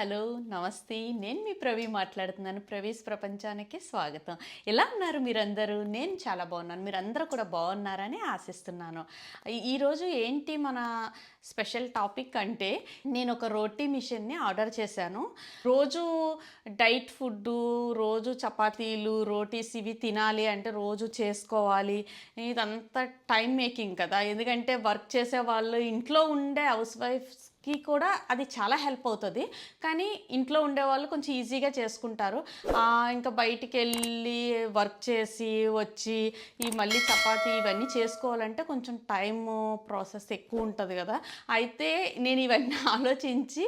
Hello, నమస్తే. నేను మీ ప్రవీ మాట్లాడుతున్నాను. ప్రవీస్ ప్రపంచానికి స్వాగతం. ఎలా ఉన్నారు మీరందరూ? నేను చాలా బాగున్నాను. మీరందరూ కూడా బాగున్నారని ఆశిస్తున్నాను. ఈరోజు ఏంటి మన స్పెషల్ టాపిక్ అంటే, నేను ఒక రోటీ మిషన్ని ఆర్డర్ చేశాను. రోజు డైట్ ఫుడ్డు, రోజు చపాతీలు, రోటీస్ ఇవి తినాలి అంటే రోజు చేసుకోవాలి. ఇదంతా టైం మేకింగ్ కదా. ఎందుకంటే వర్క్ చేసే వాళ్ళు, ఇంట్లో ఉండే హౌస్ వైఫ్స్కి కూడా అది చాలా హెల్ప్ అవుతుంది. కానీ ఇంట్లో ఉండేవాళ్ళు కొంచెం ఈజీగా చేసుకుంటారు. ఇంకా బయటికి వెళ్ళి వర్క్ చేసి వచ్చి ఈ మళ్ళీ చపాతీ ఇవన్నీ చేసుకోవాలంటే కొంచెం టైము ప్రాసెస్ ఎక్కువ ఉంటుంది కదా. అయితే నేను ఇవన్నీ ఆలోచించి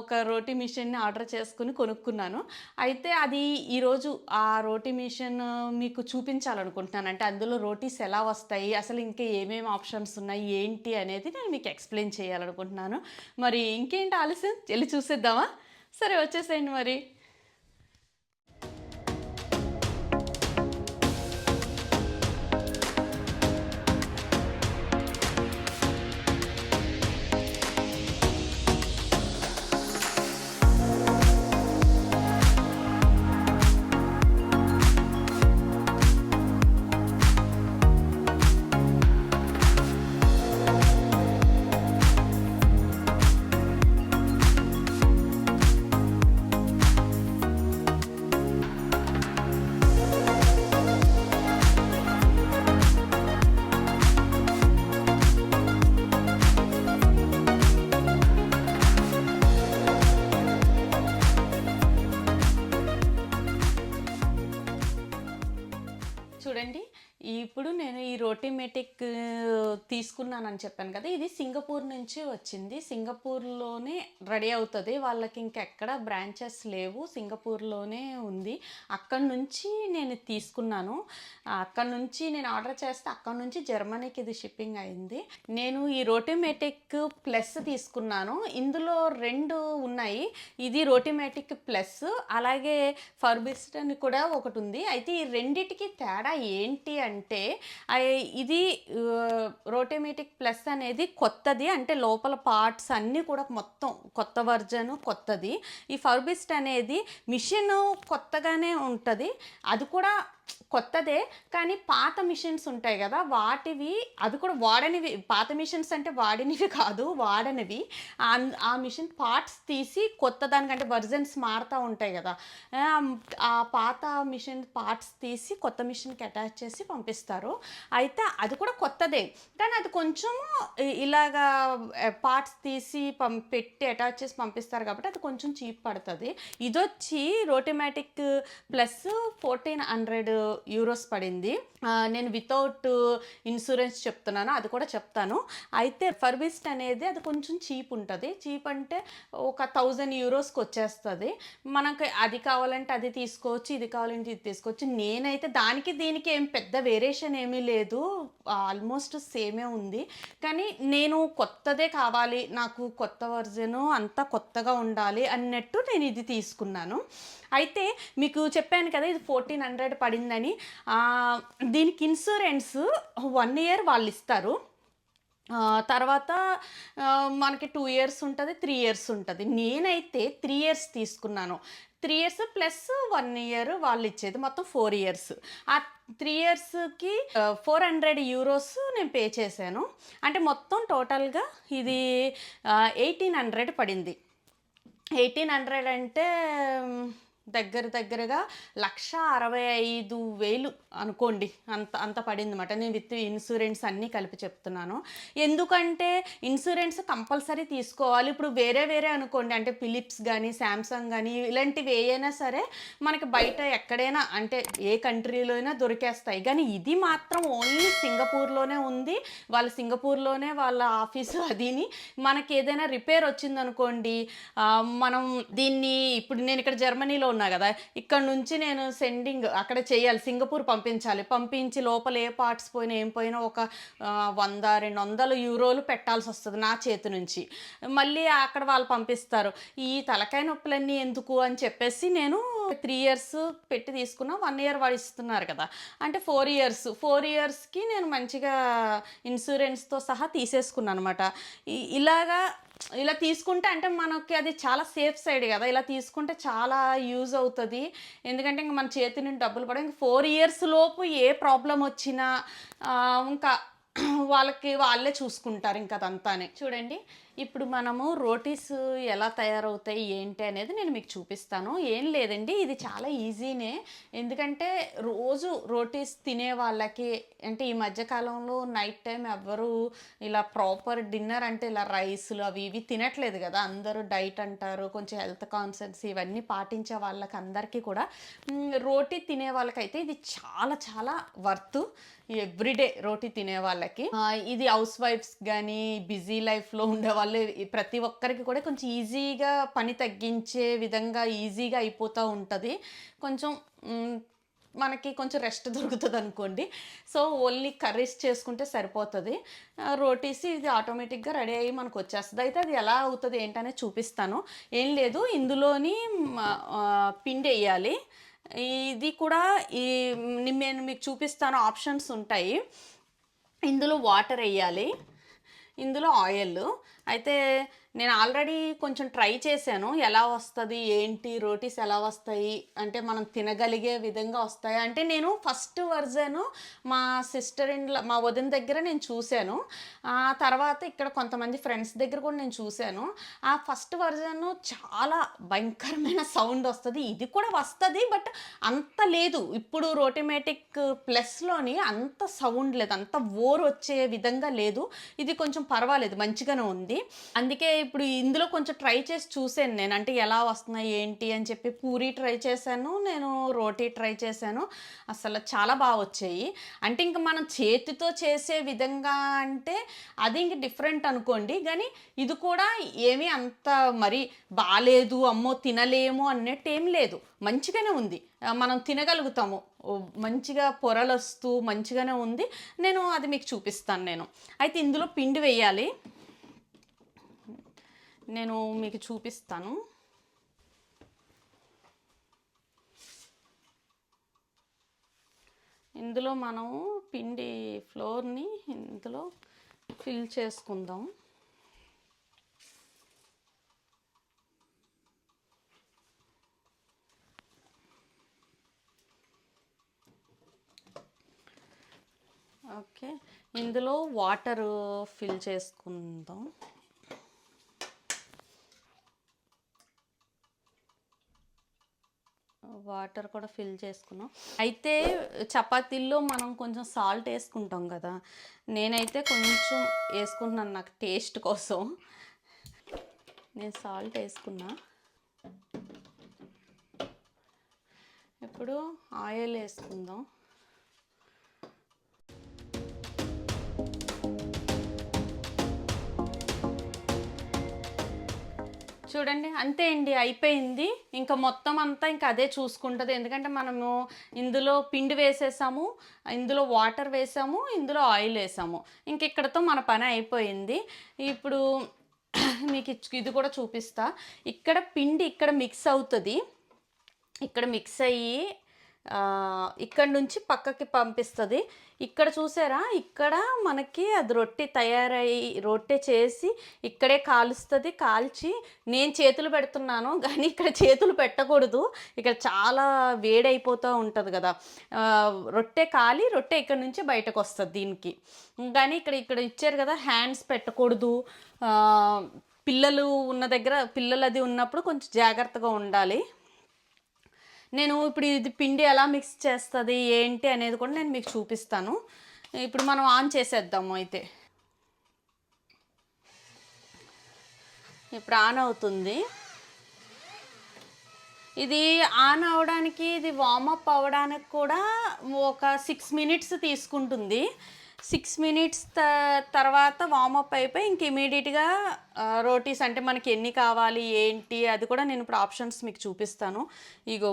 ఒక రోటీ మిషన్ని ఆర్డర్ చేసుకుని కొనుక్కున్నాను. అయితే అది ఈరోజు ఆ రోటీ మిషన్ మీకు చూపించాలనుకుంటున్నాను. అంటే అందులో రోటీస్ ఎలా వస్తాయి, అసలు ఇంకా ఏమేమి ఆప్షన్స్ ఉన్నాయి ఏంటి అనేది నేను మీకు ఎక్స్ప్లెయిన్ చేయాలనుకుంటున్నాను. మరి ఇంకేంటి ఆలస్యం, వెళ్ళి చూసేద్దామా? సరే, వచ్చేసేయండి మరి. చూడండి, ఇప్పుడు నేను ఈ రోటీమేటిక్ తీసుకున్నానని చెప్పాను కదా. ఇది సింగపూర్ నుంచి వచ్చింది. సింగపూర్లోనే రెడీ అవుతుంది. వాళ్ళకి ఇంకెక్కడ బ్రాంచెస్ లేవు, సింగపూర్లోనే ఉంది. అక్కడ నుంచి నేను తీసుకున్నాను. అక్కడ నుంచి నేను ఆర్డర్ చేస్తే అక్కడ నుంచి జర్మనీకి ఇది షిప్పింగ్ అయింది. నేను ఈ రోటీమేటిక్ ప్లస్ తీసుకున్నాను. ఇందులో రెండు ఉన్నాయి. ఇది రోటీమేటిక్ ప్లస్, అలాగే ఫర్బిస్ట్ అని కూడా ఒకటి ఉంది. అయితే ఈ రెండిటికి తేడా ఏంటి అంటే, ఇది రోటీమేటిక్ ప్లస్ అనేది కొత్తది, అంటే లోపల పార్ట్స్ అన్నీ కూడా మొత్తం కొత్త వర్జన్, కొత్తది. ఈ ఫర్బిస్ట్ అనేది మిషన్ కొత్తగానే ఉంటుంది, అది కూడా కొత్తదే. కానీ పాత మిషన్స్ ఉంటాయి కదా, వాటివి అది కూడా వాడనివి. పాత మిషన్స్ అంటే వాడినవి కాదు, వాడనివి. ఆ మిషన్ పార్ట్స్ తీసి కొత్త దానికంటే వర్జన్స్ మారుతూ ఉంటాయి కదా, ఆ పాత మిషన్ పార్ట్స్ తీసి కొత్త మిషన్కి అటాచ్ చేసి పంపిస్తారు. అయితే అది కూడా కొత్తదే, కానీ అది కొంచెము ఇలాగా పార్ట్స్ తీసి పెట్టి అటాచ్ చేసి పంపిస్తారు కాబట్టి అది కొంచెం చీప్ పడుతుంది. ఇదొచ్చి రోటీమేటిక్ ప్లస్ 1400 యూరోస్ పడింది. నేను వితౌట్ ఇన్సూరెన్స్ చెప్తున్నాను, అది కూడా చెప్తాను. అయితే ఫర్బిస్ట్ అనేది అది కొంచెం చీప్ ఉంటుంది. చీప్ అంటే ఒక 1000 యూరోస్కి వచ్చేస్తుంది. మనకి అది కావాలంటే అది తీసుకోవచ్చు, ఇది కావాలంటే ఇది తీసుకోవచ్చు. నేనైతే దానికి దీనికి ఏం పెద్ద వేరియేషన్ ఏమీ లేదు, ఆల్మోస్ట్ సేమే ఉంది. కానీ నేను కొత్తదే కావాలి, నాకు కొత్త వర్జను అంతా కొత్తగా ఉండాలి అన్నట్టు నేను ఇది తీసుకున్నాను. అయితే మీకు చెప్పాను కదా ఇది 1400 పడిందని. దీనికి ఇన్సూరెన్స్ 1 ఇయర్ వాళ్ళు ఇస్తారు. తర్వాత మనకి 2 ఇయర్స్ ఉంటుంది, 3 ఇయర్స్ ఉంటుంది. నేనైతే 3 ఇయర్స్ తీసుకున్నాను. 3 ఇయర్స్ ప్లస్ 1 ఇయర్ వాళ్ళు ఇచ్చేది, మొత్తం 4 ఇయర్స్. ఆ 3 ఇయర్స్కి 400 యూరోస్ నేను పే చేశాను. అంటే మొత్తం టోటల్గా ఇది 1800 పడింది. 1800 అంటే దగ్గరగా 1,65,000 అనుకోండి, అంత పడింది అన్నమాట. నేను విత్ ఇన్సూరెన్స్ అన్నీ కలిపి చెప్తున్నాను. ఎందుకంటే ఇన్సూరెన్స్ కంపల్సరీ తీసుకోవాలి. ఇప్పుడు వేరే అనుకోండి, అంటే ఫిలిప్స్ కానీ శాంసంగ్ కానీ ఇలాంటివి ఏవైనా సరే మనకి బయట ఎక్కడైనా, అంటే ఏ కంట్రీలో అయినా దొరికేస్తాయి. కానీ ఇది మాత్రం ఓన్లీ సింగపూర్లోనే ఉంది. వాళ్ళ సింగపూర్లోనే వాళ్ళ ఆఫీసు అదిని. మనకి ఏదైనా రిపేర్ వచ్చిందనుకోండి, మనం దీన్ని ఇప్పుడు నేను ఇక్కడ జర్మనీలో ఉన్నా కదా, ఇక్కడ నుంచి నేను సెండింగ్ అక్కడ చేయాలి, సింగపూర్ పంపించి లోపల ఏ పార్ట్స్ పోయినా ఏం పోయినా ఒక 100-200 యూరోలు పెట్టాల్సి వస్తుంది నా చేతి నుంచి. మళ్ళీ అక్కడ వాళ్ళు పంపిస్తారు. ఈ తలకాయ నొప్పులన్నీ ఎందుకు అని చెప్పేసి నేను 3 ఇయర్స్ పెట్టి తీసుకున్నా. 1 ఇయర్ వాడు ఇస్తున్నారు కదా, అంటే 4 ఇయర్స్కి నేను మంచిగా ఇన్సూరెన్స్తో సహా తీసేసుకున్నాను అనమాట. ఇలాగా ఇలా తీసుకుంటే అంటే మనకి అది చాలా సేఫ్ సైడ్ కదా! ఇలా తీసుకుంటే చాలా యూజ్ అవుతది. ఎందుకంటే ఇంక మన చేతి నుండి డబ్బులు పడవు. ఇంక 4 ఇయర్స్ లోపు ఏ ప్రాబ్లమ్ వచ్చినా ఇంకా వాళ్ళకి వాళ్ళే చూసుకుంటారు ఇంక అదంతానే. చూడండి, ఇప్పుడు మనము రోటీస్ ఎలా తయారవుతాయి ఏంటి అనేది నేను మీకు చూపిస్తాను. ఏం లేదండి, ఇది చాలా ఈజీనే. ఎందుకంటే రోజు రోటీస్ తినే వాళ్ళకి అంటే ఈ మధ్య కాలంలో నైట్ టైం ఎవ్వరు ఇలా ప్రాపర్ డిన్నర్ అంటే ఇలా రైస్‌లు అవి ఇవి తినట్లేదు గదా! అందరూ డైట్ అంటారు. కొంచెం హెల్త్ కాన్షియస్ ఇవన్నీ పాటించే వాళ్ళకందరికీ కూడా రోటీ తినే వాళ్ళకైతే ఇది చాలా చాలా వర్త్. ఎవ్రీడే రోటీ తినే వాళ్ళకి. ఇది హౌస్ వైఫ్స్ గానీ, బిజీ లైఫ్‌లో ఉండేవాళ్ళు ప్రతి ఒక్కరికి కూడా కొంచెం ఈజీగా పని తగ్గించే విధంగా ఈజీగా అయిపోతా ఉంటది. కొంచెం మనకి కొంచెం రెస్ట్ దొరుకుతదనుకోండి. సో, ఓన్లీ కర్రీస్ చేసుకుంటే సరిపోతది. రోటీస్ ఇది ఆటోమేటిక్‌గా రెడీ అయ్యి మనకొచ్చేస్తది. అయితే అది ఎలా అవుతది ఏంటనేది చూపిస్తాను. ఏం లేదు, ఇందులోని పిండెయ్యాలి. ఇది కూడా ఈ నేను మీకు చూపిస్తాను, ఆప్షన్స్ ఉంటాయి. ఇందులో వాటరెయ్యాలి. ఇందులో ఆయిల్. అయితే నేను ఆల్రెడీ కొంచెం ట్రై చేశాను. ఎలా వస్తది? ఏంటి? రోటీస్ ఎలా వస్తాయి? అంటే మనం తినగలిగే విధంగా వస్తాయా? అంటే నేను ఫస్ట్ వర్జను మా వదిన దగ్గర నేను చూశాను. ఆ తర్వాత ఇక్కడ కొంతమంది ఫ్రెండ్స్ దగ్గర కూడా నేను చూశాను. ఆ ఫస్ట్ వర్జను చాలా భయంకరమైన సౌండ్ వస్తది. ఇది కూడా వస్తది. బట్ అంత లేదు. ఇప్పుడు రోటిమేటిక్ ప్లస్‌లోని అంత సౌండ్ లేదు. అంత వచ్చే విధంగా లేదు. ఇది కొంచెం పర్వాలేదు, మంచిగానే ఉంది. అందుకే ఇప్పుడు ఇందులో కొంచెం ట్రై చేసి చూసాను నేను. అంటే ఎలా వస్తున్నాయి ఏంటి అని చెప్పి పూరి ట్రై చేశాను. నేను రోటీ ట్రై చేశాను. అసలు చాలా వచ్చాయి. అంటే ఇంక మనం చేతితో చేసే విధంగా అంటే అది ఇంక డిఫరెంట్ అనుకోండి. కానీ ఇది కూడా ఏమీ అంత మరి బాలేదు, అమ్మో తినలేము అన్నట్టు ఏం లేదు. మంచిగానే ఉంది. మనం తినగలుగుతాము. మంచిగా పొరలొస్తూ మంచిగానే ఉంది. నేను అది మీకు చూపిస్తాను నేను. అయితే ఇందులో పిండి వేయాలి. నేను మీకు చూపిస్తాను. ఇందులో మనము పిండి ఫ్లోర్‌ని ఇందులో ఫిల్ చేసుకుందాం. ఓకే. ఇందులో వాటరు ఫిల్ చేసుకుందాం. వాటర్ కూడా ఫిల్ చేసుకున్నాం. అయితే చపాతీల్లో మనం కొంచెం సాల్ట్ వేసుకుంటాం కదా! నేనైతే కొంచెం వేసుకుంటున్నాను నాకు టేస్ట్ కోసం. నేను సాల్ట్ వేసుకున్నా. ఇప్పుడు ఆయిల్ వేసుకుందాం. చూడండి, అంతే అండి, అయిపోయింది. ఇంకా మొత్తం అంతా ఇంకా అదే చూసుకుంటది. ఎందుకంటే మనము ఇందులో పిండి వేసేసాము, ఇందులో వాటర్ వేసాము, ఇందులో ఆయిల్ వేసాము. ఇంక ఇక్కడతో మన పని అయిపోయింది. ఇప్పుడు మీకు ఇది కూడా చూపిస్తా. ఇక్కడ పిండి ఇక్కడ మిక్స్ అవుతుంది. ఇక్కడ మిక్స్ అయ్యి ఇక్కడ నుంచి పక్కకి పంపిస్తుంది. ఇక్కడ చూసారా, ఇక్కడ మనకి అది రొట్టె చేసి ఇక్కడే కాలుస్తుంది. కాల్చి నేను చేతులు పెడుతున్నాను కానీ ఇక్కడ చేతులు పెట్టకూడదు. ఇక్కడ చాలా వేడైపోతూ ఉంటుంది కదా. రొట్టె ఇక్కడ నుంచి బయటకు వస్తుంది దీనికి. కానీ ఇక్కడ ఇచ్చారు కదా, హ్యాండ్స్ పెట్టకూడదు. పిల్లలు ఉన్న దగ్గర పిల్లలు ఉన్నప్పుడు కొంచెం జాగ్రత్తగా ఉండాలి. నేను ఇప్పుడు ఇది పిండి ఎలా మిక్స్ చేస్తుంది ఏంటి అనేది కూడా నేను మీకు చూపిస్తాను. ఇప్పుడు మనం ఆన్ చేసేద్దాము. అయితే ఇప్పుడు ఆన్ అవుతుంది. ఇది ఆన్ అవ్వడానికి, ఇది వార్మప్ అవ్వడానికి కూడా ఒక 6 మినిట్స్ తీసుకుంటుంది. 6 మినిట్స్ తర్వాత వార్మప్ అయిపోయి ఇంక ఇమీడియట్గా రోటీస్ అంటే మనకి ఎన్ని కావాలి ఏంటి అది కూడా నేను ఇప్పుడు ఆప్షన్స్ మీకు చూపిస్తాను. ఇగో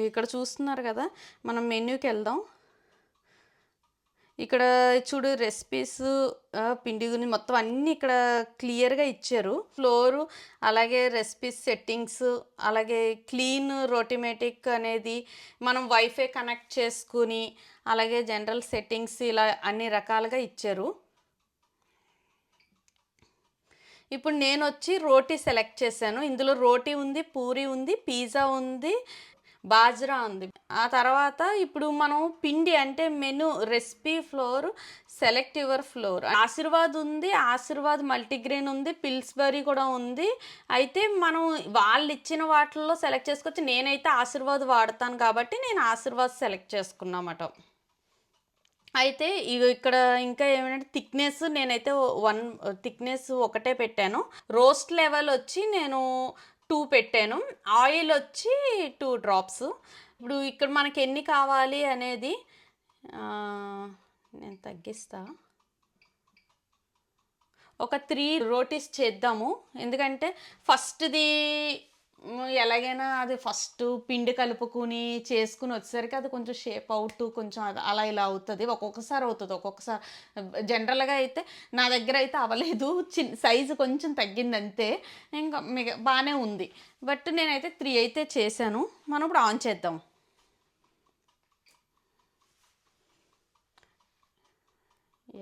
ఇక్కడ చూస్తున్నారు కదా, మనం మెన్యూకి వెళ్దాం. ఇక్కడ చూడు, రెసిపీస్, పిండి గురించి మొత్తం అన్నీ ఇక్కడ క్లియర్గా ఇచ్చారు. ఫ్లోరు, అలాగే రెసిపీస్ సెట్టింగ్స్, అలాగే క్లీన్ రోటిమేటిక్ అనేది మనం వైఫై కనెక్ట్ చేసుకుని, అలాగే జనరల్ సెట్టింగ్స్ ఇలా అన్ని రకాలుగా ఇచ్చారు. ఇప్పుడు నేనొచ్చి రోటీ సెలెక్ట్ చేశాను. ఇందులో రోటీ ఉంది, పూరి ఉంది, పిజ్జా ఉంది, బాజ్రా ఉంది. ఆ తర్వాత ఇప్పుడు మనం పిండి అంటే menu recipe flour, select your flour. Aashirvaad ఉంది, ఆశీర్వాద్ మల్టీగ్రెయిన్ ఉంది, పిల్స్బరీ కూడా ఉంది. అయితే మనం వాళ్ళు ఇచ్చిన వాటిల్లో సెలెక్ట్ చేసుకోవచ్చు. నేనైతే ఆశీర్వాద్ వాడతాను కాబట్టి నేను ఆశీర్వాద్ సెలెక్ట్ చేసుకున్నామట. అయితే ఇక్కడ ఇంకా ఏమంటే థిక్నెస్ నేనైతే థిక్నెస్ ఒకటే పెట్టాను. రోస్ట్ లెవెల్ వచ్చి నేను 2 పెట్టాను. ఆయిల్ వచ్చి 2 డ్రాప్స్. ఇప్పుడు ఇక్కడ మనకి ఎన్ని కావాలి అనేది నేను తగ్గిస్తా. ఒక 3 రోటీస్ చేద్దాము. ఎందుకంటే ఫస్ట్‌ది ఎలాగైనా అది ఫస్ట్ పిండి కలుపుకొని చేసుకుని వచ్చేసరికి అది కొంచెం షేప్ అవుట్ కొంచెం అలా ఇలా అవుతుంది. ఒక్కొక్కసారి అవుతుంది, ఒక్కొక్కసారి జనరల్గా అయితే నా దగ్గర అయితే అవ్వలేదు. సైజు కొంచెం తగ్గింది అంతే. ఇంకా బాగానే ఉంది. బట్ నేనైతే 3 అయితే చేశాను. మనం ఇప్పుడు ఆన్ చేద్దాం.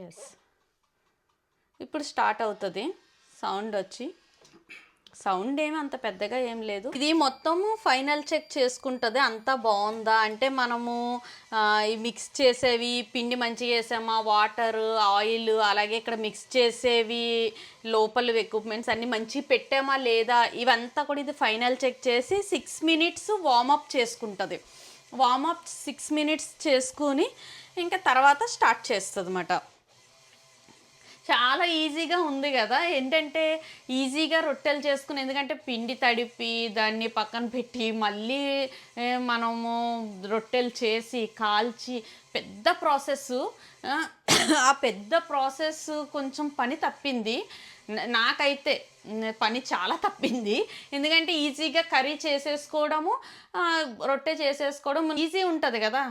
ఎస్, ఇప్పుడు స్టార్ట్ అవుతుంది. సౌండ్ ఏమి అంత పెద్దగా ఏం లేదు. ఇది మొత్తము ఫైనల్ చెక్ చేసుకుంటుంది అంతా బాగుందా అంటే. మనము ఈ మిక్స్ చేసేవి పిండి మంచిగా వేసామా, వాటర్, ఆయిల్, అలాగే ఇక్కడ మిక్స్ చేసేవి లోపల ఎక్విప్మెంట్స్ అన్నీ మంచిగా పెట్టామా లేదా, ఇవంతా కూడా ఇది ఫైనల్ చెక్ చేసి 6 minutes వార్మప్ చేసుకుంటుంది. వార్మప్ 6 minutes చేసుకుని ఇంకా తర్వాత స్టార్ట్ చేస్తుంది అన్నమాట. చాలా ఈజీగా ఉంది కదా. ఏంటంటే ఈజీగా రొట్టెలు చేసుకుని, ఎందుకంటే పిండి తడిపి దాన్ని పక్కన పెట్టి మళ్ళీ మనము రొట్టెలు చేసి కాల్చి పెద్ద ప్రాసెస్. ఆ పెద్ద ప్రాసెస్ కొంచెం పని తప్పింది నాకైతే. పని చాలా తప్పింది. ఎందుకంటే ఈజీగా కర్రీ చేసేసుకోవడము, రొట్టె చేసేసుకోవడం ఈజీ ఉంటుంది కదా.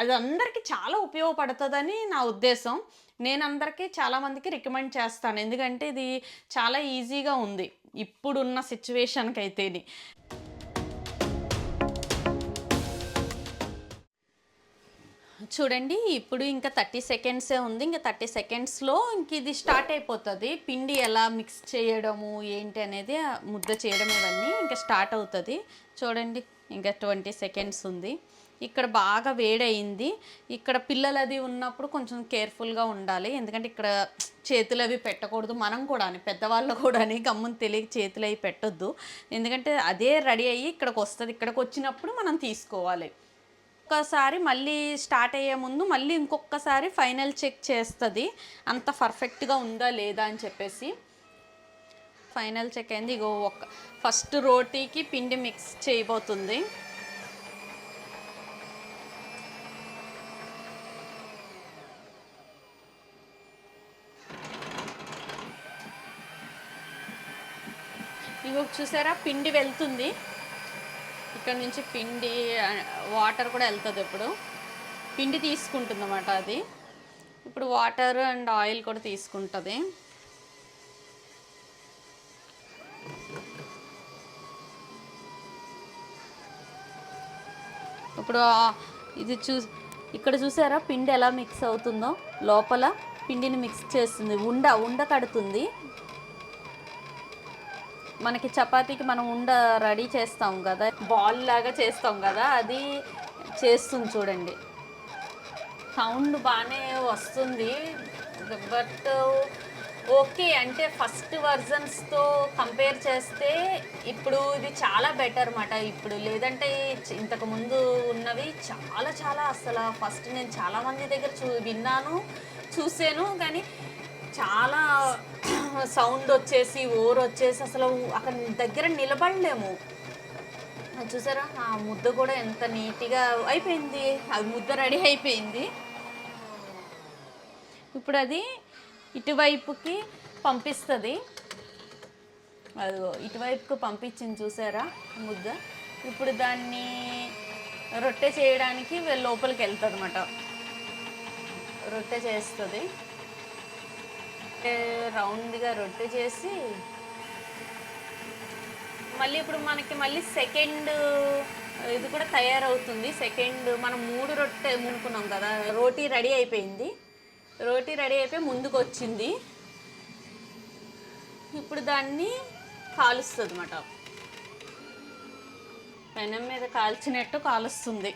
అది అందరికీ చాలా ఉపయోగపడుతుందని నా ఉద్దేశం. నేను అందరికీ చాలామందికి రికమెండ్ చేస్తాను. ఎందుకంటే ఇది చాలా ఈజీగా ఉంది ఇప్పుడున్న సిచ్యువేషన్కి అయితేని. చూడండి, ఇప్పుడు ఇంకా 30 సెకండ్సే ఉంది. ఇంకా 30 సెకండ్స్లో ఇంక ఇది స్టార్ట్ అయిపోతుంది. పిండి ఎలా మిక్స్ చేయడము ఏంటి అనేది, ముద్ద చేయడం ఇవన్నీ ఇంకా స్టార్ట్ అవుతుంది. చూడండి, ఇంకా 20 సెకండ్స్ ఉంది. ఇక్కడ బాగా వేడయింది. ఇక్కడ పిల్లలది ఉన్నప్పుడు కొంచెం కేర్ఫుల్గా ఉండాలి. ఎందుకంటే ఇక్కడ చేతులు అవి పెట్టకూడదు. మనం కూడా పెద్దవాళ్ళు కూడా గమ్మున తెలియక చేతులు అవి పెట్టొద్దు. ఎందుకంటే అదే రెడీ అయ్యి ఇక్కడికి వస్తుంది. ఇక్కడికి వచ్చినప్పుడు మనం తీసుకోవాలి. ఒక్కసారి మళ్ళీ స్టార్ట్ అయ్యే ముందు మళ్ళీ ఇంకొకసారి ఫైనల్ చెక్ చేస్తుంది అంత పర్ఫెక్ట్గా ఉందా లేదా అని చెప్పేసి. ఫైనల్ చెక్ అయింది. ఇగో ఫస్ట్ రోటీకి పిండి మిక్స్ చేయబోతుంది. ఇంకొక చూసారా, పిండి వెళ్తుంది. ఇక్కడ నుంచి పిండి వాటర్ కూడా వెళ్తుంది. ఇప్పుడు పిండి తీసుకుంటుంది అన్నమాట అది. ఇప్పుడు వాటర్ అండ్ ఆయిల్ కూడా తీసుకుంటుంది. ఇప్పుడు ఇది ఇక్కడ చూసారా పిండి ఎలా మిక్స్ అవుతుందో. లోపల పిండిని మిక్స్ చేస్తుంది. ఉండ కడుతుంది. మనకి చపాతీకి మనం ఉండ రెడీ చేస్తాం కదా, బాల్ లాగా చేస్తాం కదా, అది చేస్తుంది. చూడండి, సౌండ్ బాగానే వస్తుంది. బట్ ఓకే, అంటే ఫస్ట్ వర్జన్స్తో కంపేర్ చేస్తే ఇప్పుడు ఇది చాలా బెటర్ అన్నమాట. ఇప్పుడు లేదంటే ఇంతకుముందు ఉన్నవి చాలా చాలా అసలు ఫస్ట్ నేను చాలామంది దగ్గర విన్నాను, చూసాను, కానీ చాలా సౌండ్ వచ్చేసి వచ్చేసి అసలు అక్కడ దగ్గర నిలబడలేము. చూసారా, ఆ ముద్ద కూడా ఎంత నీట్గా అయిపోయింది. అది ముద్ద రెడీ అయిపోయింది. ఇప్పుడు అది ఇటువైపుకి పంపిస్తుంది. అది ఇటువైపుకి పంపించింది చూసారా ముద్ద. ఇప్పుడు దాన్ని రొట్టె చేయడానికి లోపలికి వెళ్తుంది అన్నమాట. రొట్టె చేస్తుంది. రౌండ్గా రొట్టె చేసి మళ్ళీ ఇప్పుడు మనకి మళ్ళీ సెకండ్ ఇది కూడా తయారవుతుంది. సెకండ్ మనం 3 రొట్టె అనుకున్నాం కదా. రోటీ రెడీ అయిపోయింది. రోటీ రెడీ అయిపోయి ముందుకు వచ్చింది. ఇప్పుడు దాన్ని కాలుస్తుంది అన్నమాట. పెనం మీద కాల్చినట్టు కాలుస్తుంది.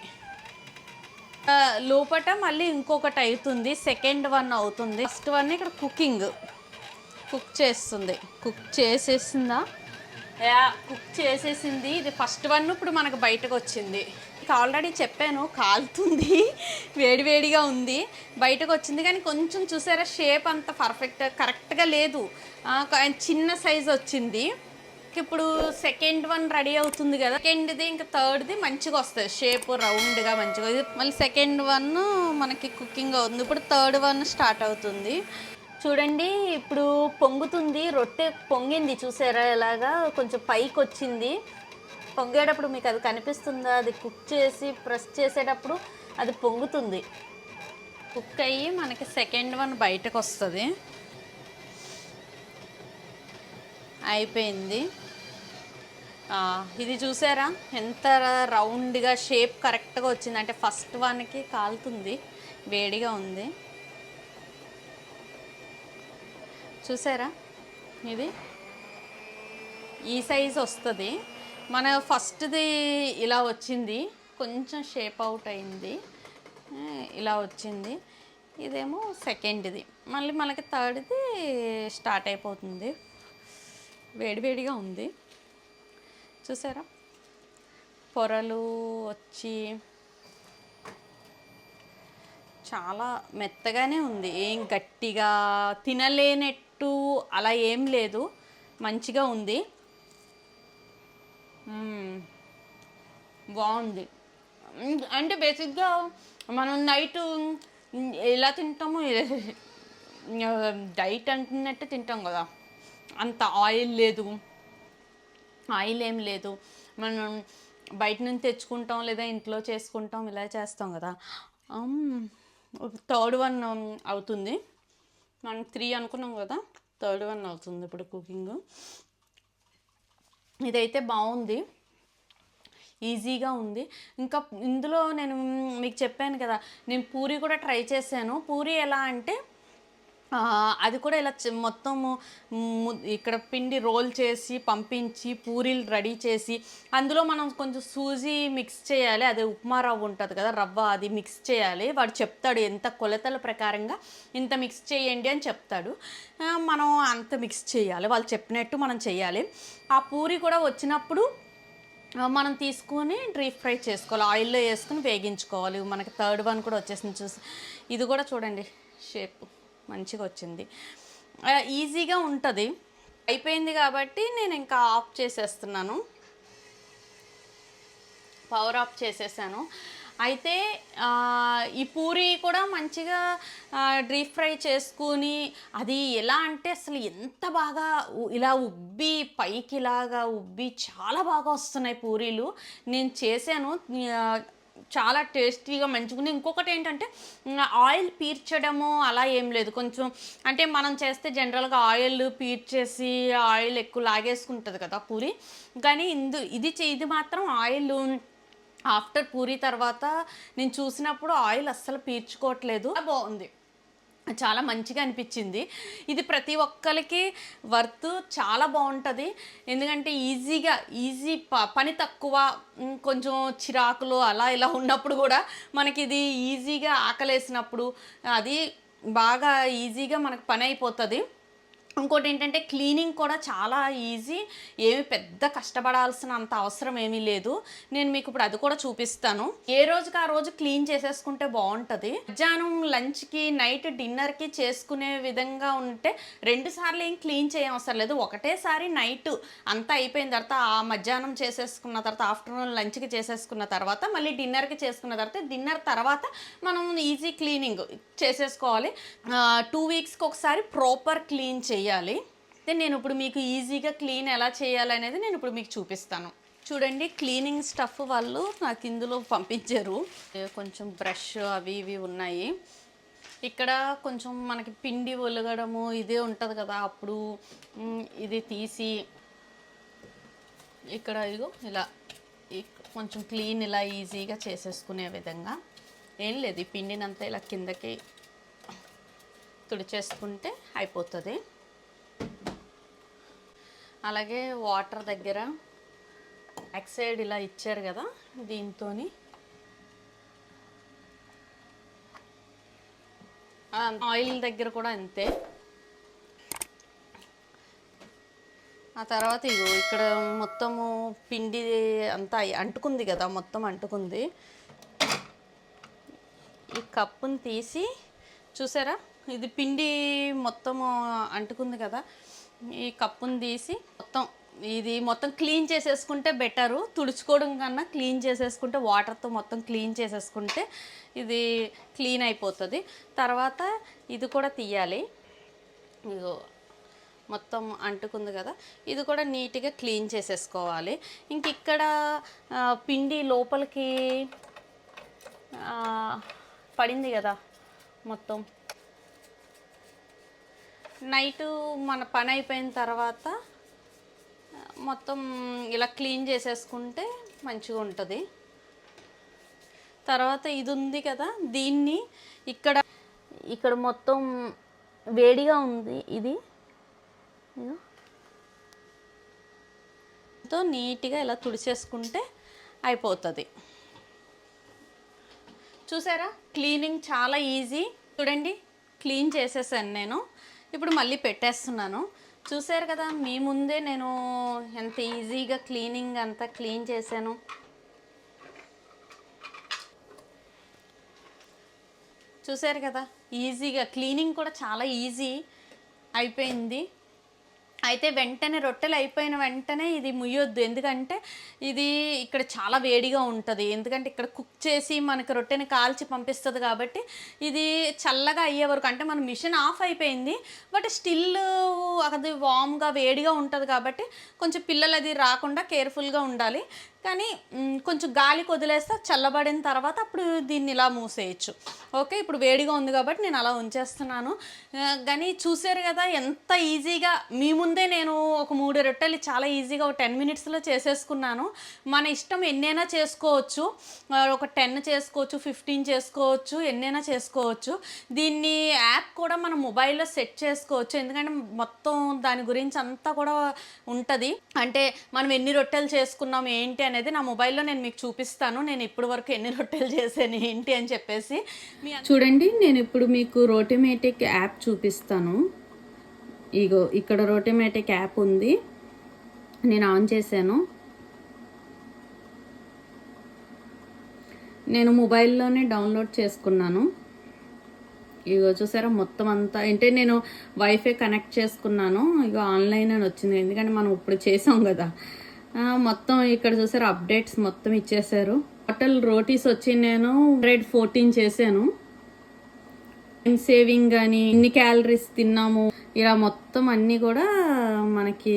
లోపట మళ్ళీ ఇంకొకటి అవుతుంది, సెకండ్ వన్ అవుతుంది. ఫస్ట్ వన్ ఇక్కడ కుక్ చేస్తుంది. కుక్ చేసేసిందా? కుక్ చేసేసింది. ఇది ఫస్ట్ వన్ ఇప్పుడు మనకు బయటకు వచ్చింది. ఆల్రెడీ చెప్పాను కాలుతుంది, వేడివేడిగా ఉంది, బయటకు వచ్చింది. కానీ కొంచెం చూసారా షేప్ అంత కరెక్ట్గా లేదు, చిన్న సైజ్ వచ్చింది. ఇప్పుడు సెకండ్ వన్ రెడీ అవుతుంది కదా, సెకండ్ది ఇంకా థర్డ్ది మంచిగా వస్తుంది, షేప్ రౌండ్గా మంచిగా. మళ్ళీ సెకండ్ వన్ మనకి కుకింగ్ అవుతుంది. ఇప్పుడు థర్డ్ వన్ స్టార్ట్ అవుతుంది. చూడండి ఇప్పుడు పొంగుతుంది, రొట్టె పొంగింది చూసారా, ఎలాగా కొంచెం పైకి వచ్చింది. పొంగేటప్పుడు మీకు అది కనిపిస్తుందా? అది కుక్ చేసి ప్రెస్ చేసేటప్పుడు అది పొంగుతుంది. కుక్ అయ్యి మనకి సెకండ్ వన్ బయటకు వస్తుంది. అయిపోయింది. ఇది చూసారా ఎంత రౌండ్గా షేప్ కరెక్ట్గా వచ్చింది. అంటే ఫస్ట్ వన్కి కాలుతుంది, వేడిగా ఉంది. చూసారా ఇది ఈ సైజ్ వస్తుంది. మన ఫస్ట్ది ఇలా వచ్చింది, కొంచెం షేప్ అవుట్ అయింది, ఇలా వచ్చింది. ఇదేమో సెకండ్ది, మళ్ళీ మనకి థర్డ్ది స్టార్ట్ అయిపోతుంది. వేడివేడిగా ఉంది చూసారా, పొరలు వచ్చి చాలా మెత్తగానే ఉంది, ఏం గట్టిగా తినలేనట్టు అలా ఏం లేదు, మంచిగా ఉంది. బాగుంది. అంటే బేసిక్గా మనం నైట్ ఎలా తింటామో డైట్ అంటున్నట్టు తింటాం కదా, అంత ఆయిల్ లేదు, ఆయిల్ ఏం లేదు. మనం బయట నుంచి తెచ్చుకుంటాం లేదా ఇంట్లో చేసుకుంటాం, ఇలా చేస్తాం కదా. థర్డ్ వన్ అవుతుంది, మనం 3 అనుకున్నాం కదా, థర్డ్ వన్ అవుతుంది ఇప్పుడు కుకింగ్. ఇదైతే బాగుంది, ఈజీగా ఉంది. ఇంకా ఇందులో నేను మీకు చెప్పాను కదా, నేను పూరి కూడా ట్రై చేశాను. పూరి ఎలా అంటే అది కూడా ఇలా మొత్తము ఇక్కడ పిండి రోల్ చేసి పంపించి పూరీలు రెడీ చేసి అందులో మనం కొంచెం సూజీ మిక్స్ చేయాలి. అదే ఉప్మా రవ్వ ఉంటుంది కదా, రవ్వ, అది మిక్స్ చేయాలి. వాడు చెప్తాడు ఎంత కొలతల ప్రకారంగా ఇంత మిక్స్ చేయండి అని చెప్తాడు. మనం అంత మిక్స్ చేయాలి, వాళ్ళు చెప్పినట్టు మనం చేయాలి. ఆ పూరి కూడా వచ్చినప్పుడు మనం తీసుకొని డీప్ ఫ్రై చేసుకోవాలి, ఆయిల్లో వేసుకుని వేగించుకోవాలి. మనకి థర్డ్ వన్ కూడా వచ్చేసింది చూసి, ఇది కూడా చూడండి షేప్ మంచిగా వచ్చింది, ఈజీగా ఉంటుంది. అయిపోయింది కాబట్టి నేను ఇంకా ఆఫ్ చేసేస్తున్నాను, పవర్ ఆఫ్ చేసేసాను. అయితే ఈ పూరి కూడా మంచిగా డీప్ ఫ్రై చేసుకుని, అది ఎలా అంటే అసలు ఎంత బాగా ఇలా ఉబ్బి పైకి ఇలాగా ఉబ్బి చాలా బాగా వస్తున్నాయి పూరీలు. నేను చేశాను, చాలా టేస్టీగా మంచిగా ఉంది. ఇంకొకటి ఏంటంటే ఆయిల్ పీల్చడము అలా ఏం లేదు. కొంచెం అంటే మనం చేస్తే జనరల్గా ఆయిల్ పీల్చేసి ఆయిల్ ఎక్కువ లాగేసుకుంటుంది కదా పూరి, కానీ ఇది మాత్రం ఆయిల్ ఆఫ్టర్ పూరి తర్వాత నేను చూసినప్పుడు ఆయిల్ అస్సలు పీల్చుకోవట్లేదు, బాగుంది, చాలా మంచిగా అనిపించింది. ఇది ప్రతి ఒక్కరికి వర్త్, చాలా బాగుంటుంది. ఎందుకంటే ఈజీ పని తక్కువ, కొంచెం చిరాకులు అలా ఇలా ఉన్నప్పుడు కూడా మనకి ఇది ఈజీగా ఆకలేసినప్పుడు అది బాగా ఈజీగా మనకు పని అయిపోతుంది. ఇంకోటి ఏంటంటే క్లీనింగ్ కూడా చాలా ఈజీ, ఏమి పెద్ద కష్టపడాల్సిన అంత అవసరం ఏమీ లేదు. నేను మీకు ఇప్పుడు అది కూడా చూపిస్తాను. ఏ రోజుకి ఆ రోజు క్లీన్ చేసేసుకుంటే బాగుంటుంది. మధ్యాహ్నం లంచ్కి, నైట్ డిన్నర్కి చేసుకునే విధంగా ఉంటే 2 సార్లు ఏం క్లీన్ చేయవసరం లేదు. ఒకటేసారి నైట్ అంతా అయిపోయిన తర్వాత, ఆ మధ్యాహ్నం చేసేసుకున్న తర్వాత, ఆఫ్టర్నూన్ లంచ్కి చేసేసుకున్న తర్వాత, మళ్ళీ డిన్నర్కి చేసుకున్న తర్వాత, డిన్నర్ తర్వాత మనం ఈజీ క్లీనింగ్ చేసేసుకోవాలి. 2 వీక్స్కి ఒకసారి ప్రాపర్ క్లీన్ చేయాలి. నేను ఇప్పుడు మీకు ఈజీగా క్లీన్ ఎలా చేయాలనేది నేను ఇప్పుడు మీకు చూపిస్తాను. చూడండి, క్లీనింగ్ స్టఫ్ వాళ్ళు నాకు ఇందులో పంపించారు. కొంచెం బ్రష్ అవి ఇవి ఉన్నాయి. ఇక్కడ కొంచెం మనకి పిండి ఒలగడము ఇదే ఉంటుంది కదా, అప్పుడు ఇది తీసి ఇక్కడ ఇదిగో ఇలా కొంచెం క్లీన్ ఇలా ఈజీగా చేసేసుకునే విధంగా. ఏం లేదు, ఈ పిండినంతా ఇలా కిందకి తుడిచేసుకుంటే అయిపోతుంది. అలాగే వాటర్ దగ్గర బ్యాక్ సైడ్ ఇలా ఇచ్చారు కదా, దీంతోని ఆయిల్ దగ్గర కూడా అంతే. ఆ తర్వాత ఇగో ఇక్కడ మొత్తము పిండి అంతా అంటుకుంది కదా, మొత్తం అంటుకుంది. ఈ కప్పుని తీసి చూసారా, ఇది పిండి మొత్తము అంటుకుంది కదా, ఈ కప్పుని తీసి ఇది మొత్తం క్లీన్ చేసేసుకుంటే బెటరు. తుడుచుకోవడం కన్నా క్లీన్ చేసేసుకుంటే, వాటర్తో మొత్తం క్లీన్ చేసేసుకుంటే ఇది క్లీన్ అయిపోతుంది. తర్వాత ఇది కూడా తీయాలి. ఇగో మొత్తం అంటుకుంది కదా, ఇది కూడా నీట్గా క్లీన్ చేసేసుకోవాలి. ఇంక ఇక్కడ పిండి లోపలికి పడింది కదా మొత్తం. నైటు మన పని అయిపోయిన తర్వాత మొత్తం ఇలా క్లీన్ చేసేసుకుంటే మంచిగా ఉంటుంది. తర్వాత ఇది ఉంది కదా, దీన్ని ఇక్కడ మొత్తం వేడిగా ఉంది, ఇది నీట్గా ఇలా తుడిచేసుకుంటే అయిపోతుంది. చూసారా, క్లీనింగ్ చాలా ఈజీ. చూడండి, క్లీన్ చేసేసాను నేను. ఇప్పుడు మళ్ళీ పెట్టేస్తున్నాను. చూసారు కదా, మీ ముందే నేను ఎంత ఈజీగా క్లీనింగ్ అంతా క్లీన్ చేశాను. చూసారు కదా, ఈజీగా క్లీనింగ్ కూడా చాలా ఈజీ అయిపోయింది. అయితే వెంటనే రొట్టెలు అయిపోయిన వెంటనే ఇది ముయ్యొద్దు, ఎందుకంటే ఇది ఇక్కడ చాలా వేడిగా ఉంటుంది. ఎందుకంటే ఇక్కడ కుక్ చేసి మనకి రొట్టెని కాల్చి పంపిస్తుంది కాబట్టి ఇది చల్లగా అయ్యే వరకు, అంటే మన మిషన్ ఆఫ్ అయిపోయింది బట్ స్టిల్ అది వామ్గా వేడిగా ఉంటుంది కాబట్టి కొంచెం పిల్లలు అది రాకుండా కేర్ఫుల్గా ఉండాలి. కానీ కొంచెం గాలికి వదిలేస్తే చల్లబడిన తర్వాత అప్పుడు దీన్ని ఇలా మూసేయచ్చు. ఓకే, ఇప్పుడు వేడిగా ఉంది కాబట్టి నేను అలా ఉంచేస్తున్నాను. కానీ చూసారు కదా ఎంత ఈజీగా, మీ ముందే నేను ఒక 3 రొట్టెలు చాలా ఈజీగా ఒక 10 మినిట్స్లో చేసేసుకున్నాను. మన ఇష్టం ఎన్నైనా చేసుకోవచ్చు, ఒక 10 చేసుకోవచ్చు, 15 చేసుకోవచ్చు, ఎన్నైనా చేసుకోవచ్చు. దీన్ని యాప్ కూడా మన మొబైల్లో సెట్ చేసుకోవచ్చు, ఎందుకంటే మొత్తం దాని గురించి అంతా కూడా ఉంటుంది. అంటే మనం ఎన్ని రొట్టెలు చేసుకున్నాం ఏంటి అనేది నా మొబైల్లో నేను మీకు చూపిస్తాను. నేను ఇప్పటి వరకు ఎన్ని రొట్టెలు చేశాను ఏంటి అని చెప్పేసి. చూడండి, నేను ఇప్పుడు మీకు రోటీమేటిక్ యాప్ చూపిస్తాను. ఇగో ఇక్కడ రోటీమేటిక్ యాప్ ఉంది, నేను ఆన్ చేశాను. నేను మొబైల్లోనే డౌన్లోడ్ చేసుకున్నాను. ఇగో చూసారా, మొత్తం అంతా అంటే నేను వైఫై కనెక్ట్ చేసుకున్నాను. ఇగో ఆన్లైన్ అని వచ్చింది, ఎందుకంటే మనం ఇప్పుడు చేసాం కదా. మొత్తం ఇక్కడ చూసారు అప్డేట్స్ మొత్తం ఇచ్చేసారు. టోటల్ రోటీస్ వచ్చి నేను 114 చేశాను. సేవింగ్ కానీ ఎన్ని క్యాలరీస్ తిన్నాము ఇలా మొత్తం అన్నీ కూడా మనకి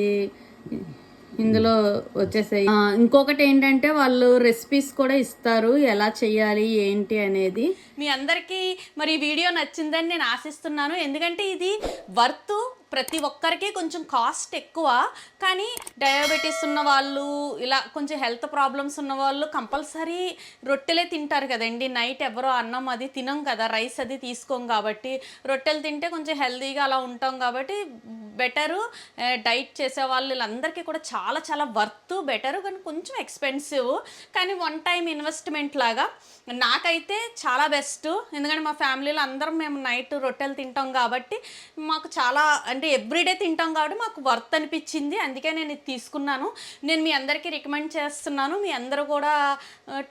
ఇందులో వచ్చేసాయి. ఇంకొకటి ఏంటంటే వాళ్ళు రెసిపీస్ కూడా ఇస్తారు, ఎలా చేయాలి ఏంటి అనేది. మీ అందరికీ మరి వీడియో నచ్చిందని నేను ఆశిస్తున్నాను, ఎందుకంటే ఇది వర్త్. ప్రతి ఒక్కరికి కొంచెం కాస్ట్ ఎక్కువ, కానీ డయాబెటీస్ ఉన్న వాళ్ళు, ఇలా కొంచెం హెల్త్ ప్రాబ్లమ్స్ ఉన్న వాళ్ళు కంపల్సరీ రొట్టెలే తింటారు కదండి. నైట్ ఎవరో అన్నం అది తినం కదా, రైస్ అది తీసుకోం కాబట్టి రొట్టెలు తింటే కొంచెం హెల్తీగా అలా ఉంటాం కాబట్టి బెటరు. డైట్ చేసే వాళ్ళు వీళ్ళందరికీ కూడా చాలా చాలా వర్త్, బెటరు, కానీ కొంచెం ఎక్స్పెన్సివ్. కానీ వన్ టైం ఇన్వెస్ట్మెంట్ లాగా నాకైతే చాలా బెస్ట్. ఎందుకంటే మా ఫ్యామిలీలో అందరం మేము నైట్ రొట్టెలు తింటాం కాబట్టి మాకు చాలా, అంటే ఎవ్రీడే తింటాం కాబట్టి మాకు వర్త్ అనిపించింది, అందుకే నేను ఇది తీసుకున్నాను. నేను మీ అందరికీ రికమెండ్ చేస్తున్నాను, మీ అందరూ కూడా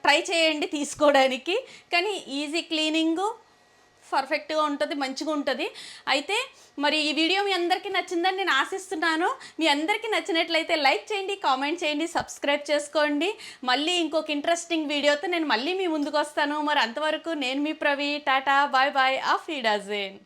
ట్రై చేయండి తీసుకోవడానికి. కానీ ఈజీ క్లీనింగు, పర్ఫెక్ట్గా ఉంటుంది, మంచిగా ఉంటుంది. అయితే మరి ఈ వీడియో మీ అందరికీ నచ్చిందని నేను ఆశిస్తున్నాను. మీ అందరికీ నచ్చినట్లయితే లైక్ చేయండి, కామెంట్ చేయండి, సబ్స్క్రైబ్ చేసుకోండి. మళ్ళీ ఇంకొక ఇంట్రెస్టింగ్ వీడియోతో నేను మళ్ళీ మీ ముందుకు వస్తాను. మరి అంతవరకు నేను మీ Pravi, Tata, bye bye, of ఈడాజేన్.